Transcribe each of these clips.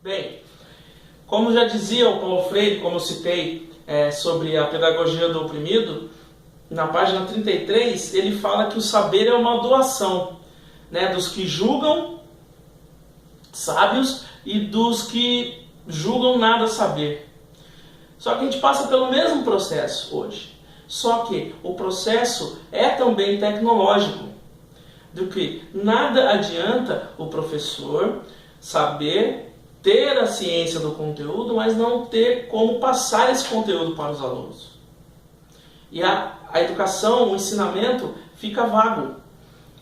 Bem, como já dizia o Paulo Freire, como eu citei sobre a pedagogia do oprimido, na página 33, ele fala que o saber é uma doação, né, dos que julgam sábios e dos que julgam nada saber. Só que a gente passa pelo mesmo processo hoje. Só que o processo é também tecnológico. Do que nada adianta o professor saber ter a ciência do conteúdo, mas não ter como passar esse conteúdo para os alunos. E a educação, o ensinamento fica vago.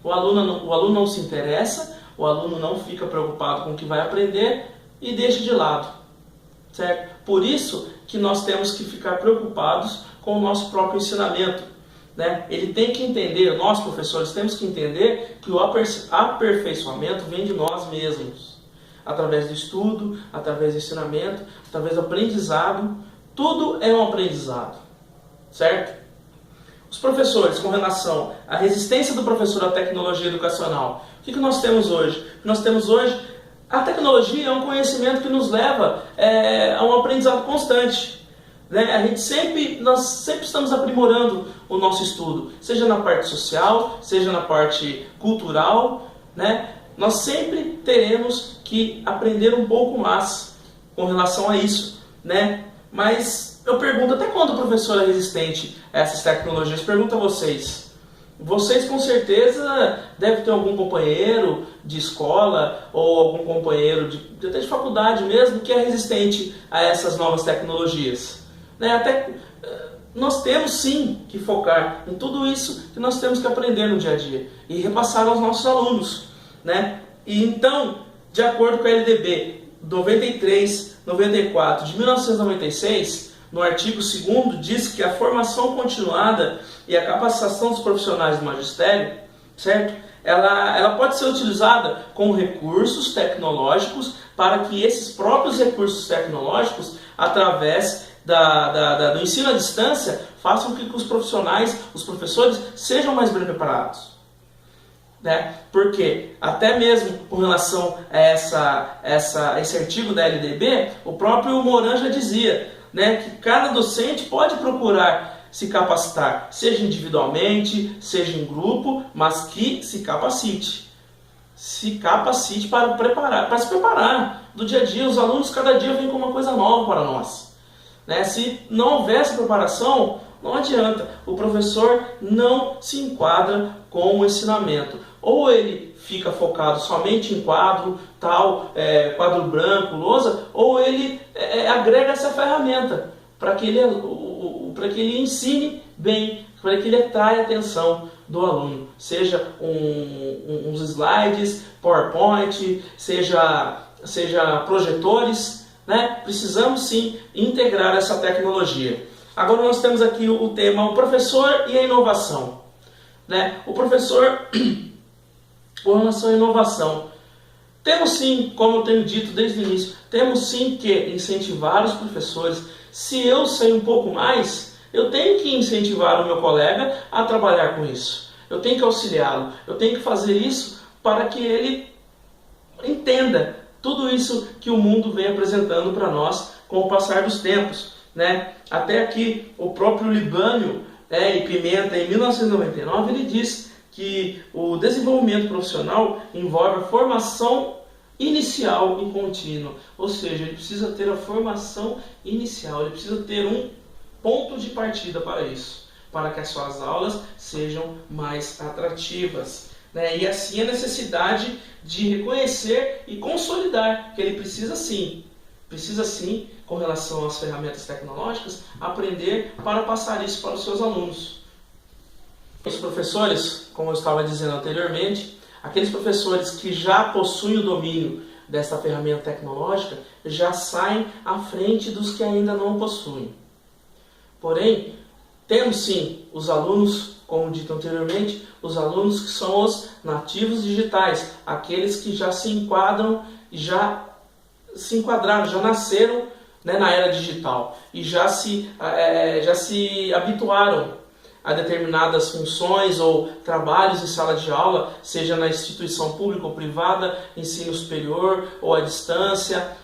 O aluno não se interessa, o aluno não fica preocupado com o que vai aprender e deixa de lado. Certo? Por isso que nós temos que ficar preocupados com o nosso próprio ensinamento. Né? Ele tem que entender, nós professores temos que entender que o aperfeiçoamento vem de nós mesmos. Através do estudo, através do ensinamento, através do aprendizado. Tudo é um aprendizado. Certo? Os professores, com relação à resistência do professor à tecnologia educacional, o que nós temos hoje? Nós temos hoje, a tecnologia é um conhecimento que nos leva a um aprendizado constante. Né? Nós sempre estamos aprimorando o nosso estudo, seja na parte social, seja na parte cultural. Né? Nós sempre teremos que aprender um pouco mais com relação a isso. Né? Mas eu pergunto, até quando o professor é resistente a essas tecnologias? Pergunto a vocês. Vocês com certeza devem ter algum companheiro de escola ou algum companheiro até de faculdade mesmo que é resistente a essas novas tecnologias. Né? Nós temos sim que focar em tudo isso que nós temos que aprender no dia a dia e repassar aos nossos alunos. Né? E então, de acordo com a LDB 93/94 de 1996, no artigo 2º, diz que a formação continuada e a capacitação dos profissionais do magistério, certo? Ela pode ser utilizada com recursos tecnológicos para que esses próprios recursos tecnológicos, através do ensino à distância, façam com que os profissionais, os professores, sejam mais bem preparados. Né? Porque até mesmo com relação a esse artigo da LDB, o próprio Moran já dizia, né, que cada docente pode procurar se capacitar, seja individualmente, seja em grupo, mas que se capacite. Se capacite para se preparar do dia a dia. Os alunos cada dia vêm com uma coisa nova para nós. Né? Se não houver essa preparação, não adianta. O professor não se enquadra com o ensinamento. Ou ele fica focado somente em quadro branco, lousa, ou ele agrega essa ferramenta para que ele ensine bem, para que ele atraia a atenção do aluno. Seja uns slides, PowerPoint, seja projetores. Né? Precisamos sim integrar essa tecnologia. Agora nós temos aqui o tema o professor e a inovação. Né? O professor, com relação à inovação, temos sim, como eu tenho dito desde o início, temos sim que incentivar os professores. Se eu sei um pouco mais, eu tenho que incentivar o meu colega a trabalhar com isso. Eu tenho que auxiliá-lo, eu tenho que fazer isso para que ele entenda tudo isso que o mundo vem apresentando para nós com o passar dos tempos. Né? Até aqui, o próprio Libânio e Pimenta, em 1999, ele diz que o desenvolvimento profissional envolve a formação inicial e contínua. Ou seja, ele precisa ter a formação inicial, ele precisa ter um ponto de partida para isso, para que as suas aulas sejam mais atrativas. Né? E assim a necessidade de reconhecer e consolidar que ele precisa sim, com relação às ferramentas tecnológicas, aprender para passar isso para os seus alunos. Os professores, como eu estava dizendo anteriormente, aqueles professores que já possuem o domínio dessa ferramenta tecnológica, já saem à frente dos que ainda não possuem. Porém, temos sim os alunos, como dito anteriormente, os alunos que são os nativos digitais, aqueles que já se enquadraram, já nasceram, né, na era digital e já se habituaram a determinadas funções ou trabalhos em sala de aula, seja na instituição pública ou privada, ensino superior ou à distância.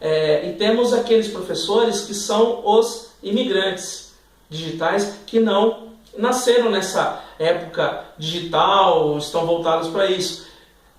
E temos aqueles professores que são os imigrantes digitais que não nasceram nessa época digital, estão voltados para isso.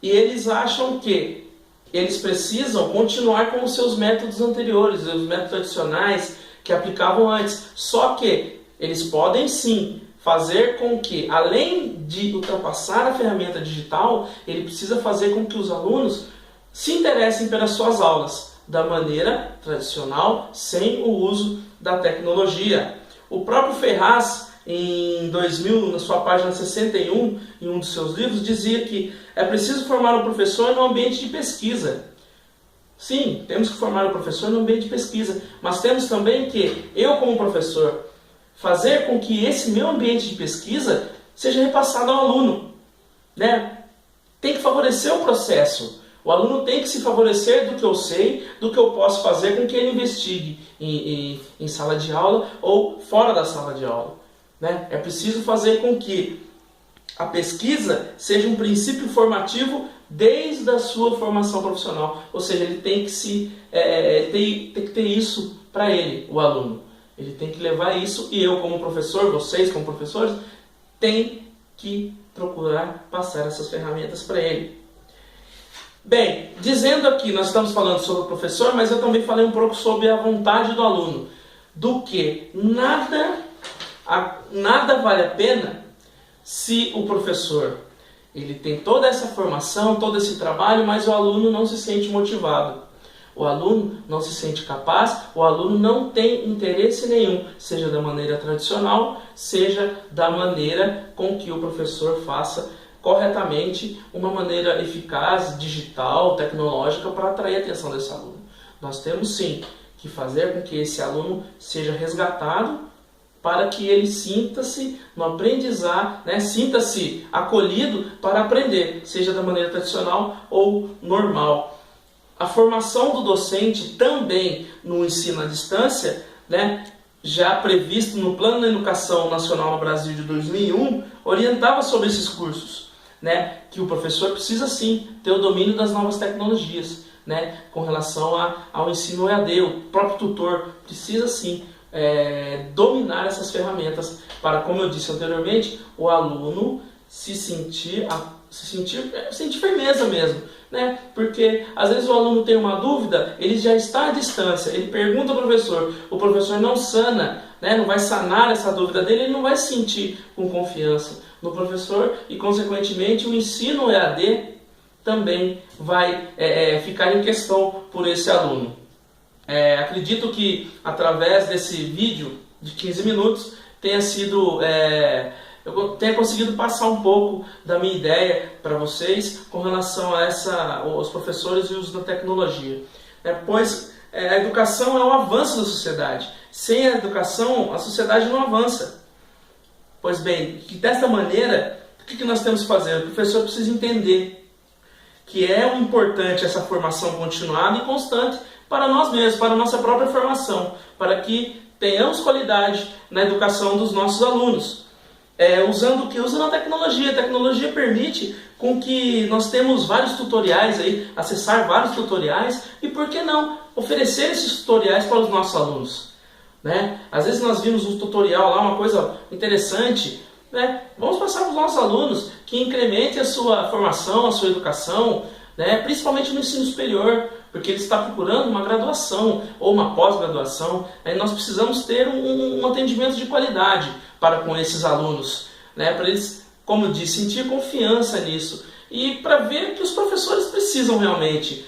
E eles acham que eles precisam continuar com os seus métodos anteriores, os métodos tradicionais que aplicavam antes. Só que eles podem sim fazer com que, além de ultrapassar a ferramenta digital, ele precisa fazer com que os alunos se interessem pelas suas aulas da maneira tradicional, sem o uso da tecnologia. O próprio Ferraz, em 2000, na sua página 61, em um dos seus livros, dizia que é preciso formar o professor no ambiente de pesquisa. Sim, temos que formar o professor no ambiente de pesquisa, mas temos também que, eu como professor, fazer com que esse meu ambiente de pesquisa seja repassado ao aluno, né? Tem que favorecer o processo. O aluno tem que se favorecer do que eu sei, do que eu posso fazer com que ele investigue em sala de aula ou fora da sala de aula, né? É preciso fazer com que a pesquisa seja um princípio formativo desde a sua formação profissional. Ou seja, ele tem que ter isso para ele, o aluno. Ele tem que levar isso, e eu como professor, vocês como professores, tem que procurar passar essas ferramentas para ele. Bem, dizendo aqui, nós estamos falando sobre o professor, mas eu também falei um pouco sobre a vontade do aluno. Do que nada vale a pena se o professor ele tem toda essa formação, todo esse trabalho, mas o aluno não se sente motivado. O aluno não se sente capaz, o aluno não tem interesse nenhum, seja da maneira tradicional, seja da maneira com que o professor faça corretamente, uma maneira eficaz, digital, tecnológica, para atrair a atenção desse aluno. Nós temos sim que fazer com que esse aluno seja resgatado para que ele sinta-se no aprendizar, né? Sinta-se acolhido para aprender, seja da maneira tradicional ou normal. A formação do docente também no ensino à distância, né, já previsto no Plano da Educação Nacional no Brasil de 2001, orientava sobre esses cursos, né, que o professor precisa sim ter o domínio das novas tecnologias, né, com relação ao ensino EAD. O próprio tutor precisa sim dominar essas ferramentas para, como eu disse anteriormente, o aluno sentir firmeza mesmo, né? Porque às vezes o aluno tem uma dúvida, ele já está à distância, ele pergunta ao professor, o professor não sana, né? Não vai sanar essa dúvida dele, ele não vai se sentir com confiança no professor e, consequentemente, o ensino EAD também vai ficar em questão por esse aluno. Acredito que através desse vídeo de 15 minutos eu tenha conseguido passar um pouco da minha ideia para vocês com relação a os professores e o uso da tecnologia. Pois a educação é um avanço da sociedade. Sem a educação, a sociedade não avança. Pois bem, que dessa maneira, o que nós temos que fazer? O professor precisa entender que é importante essa formação continuada e constante para nós mesmos, para a nossa própria formação, para que tenhamos qualidade na educação dos nossos alunos. Usando a tecnologia. A tecnologia permite com que nós temos vários tutoriais aí, acessar vários tutoriais e, por que não, oferecer esses tutoriais para os nossos alunos, né? Às vezes nós vimos um tutorial lá, uma coisa interessante, né? Vamos passar para os nossos alunos que incremente a sua formação, a sua educação, né? Principalmente no ensino superior, porque ele está procurando uma graduação ou uma pós-graduação. Aí nós precisamos ter um atendimento de qualidade para com esses alunos, né? Para eles, como eu disse, sentir confiança nisso e para ver que os professores precisam realmente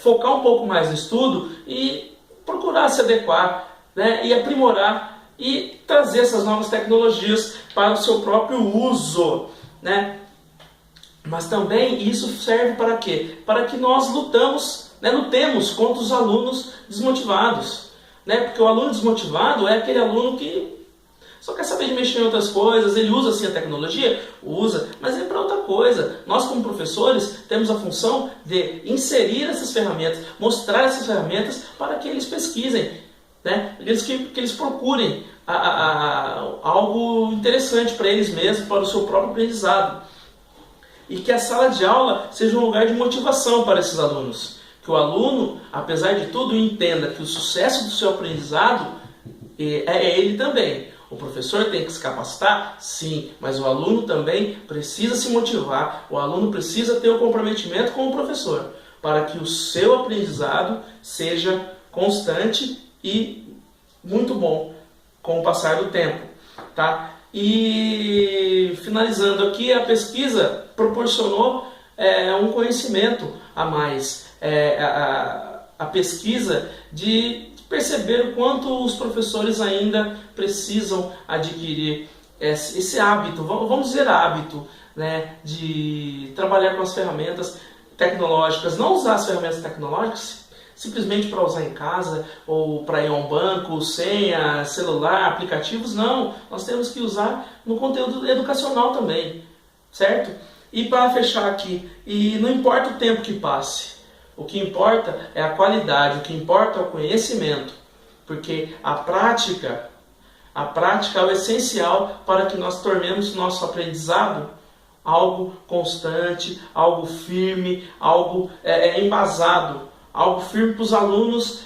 focar um pouco mais no estudo e procurar se adequar, né? E aprimorar e trazer essas novas tecnologias para o seu próprio uso, né? Mas também isso serve para quê? Para que nós lutemos contra os alunos desmotivados, né? Porque o aluno desmotivado é aquele aluno que só quer saber de mexer em outras coisas. Ele usa sim a tecnologia? Usa, mas é para outra coisa. Nós, como professores, temos a função de inserir essas ferramentas, mostrar essas ferramentas para que eles pesquisem, né? Que eles procurem algo interessante para eles mesmos, para o seu próprio aprendizado. E que a sala de aula seja um lugar de motivação para esses alunos. Que o aluno, apesar de tudo, entenda que o sucesso do seu aprendizado é ele também. O professor tem que se capacitar? Sim, mas o aluno também precisa se motivar, o aluno precisa ter o comprometimento com o professor, para que o seu aprendizado seja constante e muito bom com o passar do tempo. Tá? E finalizando aqui, a pesquisa proporcionou um conhecimento a mais. A pesquisa de perceber o quanto os professores ainda precisam adquirir esse hábito, vamos dizer hábito, né, de trabalhar com as ferramentas tecnológicas, não usar as ferramentas tecnológicas simplesmente para usar em casa ou para ir a um banco, senha, celular, aplicativos, não. Nós temos que usar no conteúdo educacional também, certo? E para fechar aqui, e não importa o tempo que passe, o que importa é a qualidade, o que importa é o conhecimento, porque a prática é o essencial para que nós tornemos nosso aprendizado algo constante, algo firme, algo embasado, algo firme para os alunos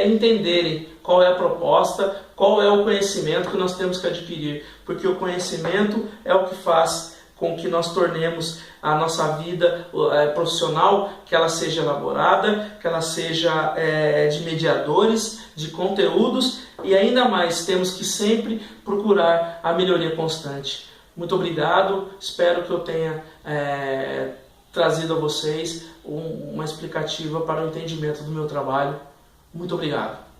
entenderem qual é a proposta, qual é o conhecimento que nós temos que adquirir, porque o conhecimento é o que faz com que nós tornemos a nossa vida profissional, que ela seja elaborada, que ela seja de mediadores, de conteúdos, e ainda mais temos que sempre procurar a melhoria constante. Muito obrigado, espero que eu tenha trazido a vocês uma explicativa para o entendimento do meu trabalho. Muito obrigado.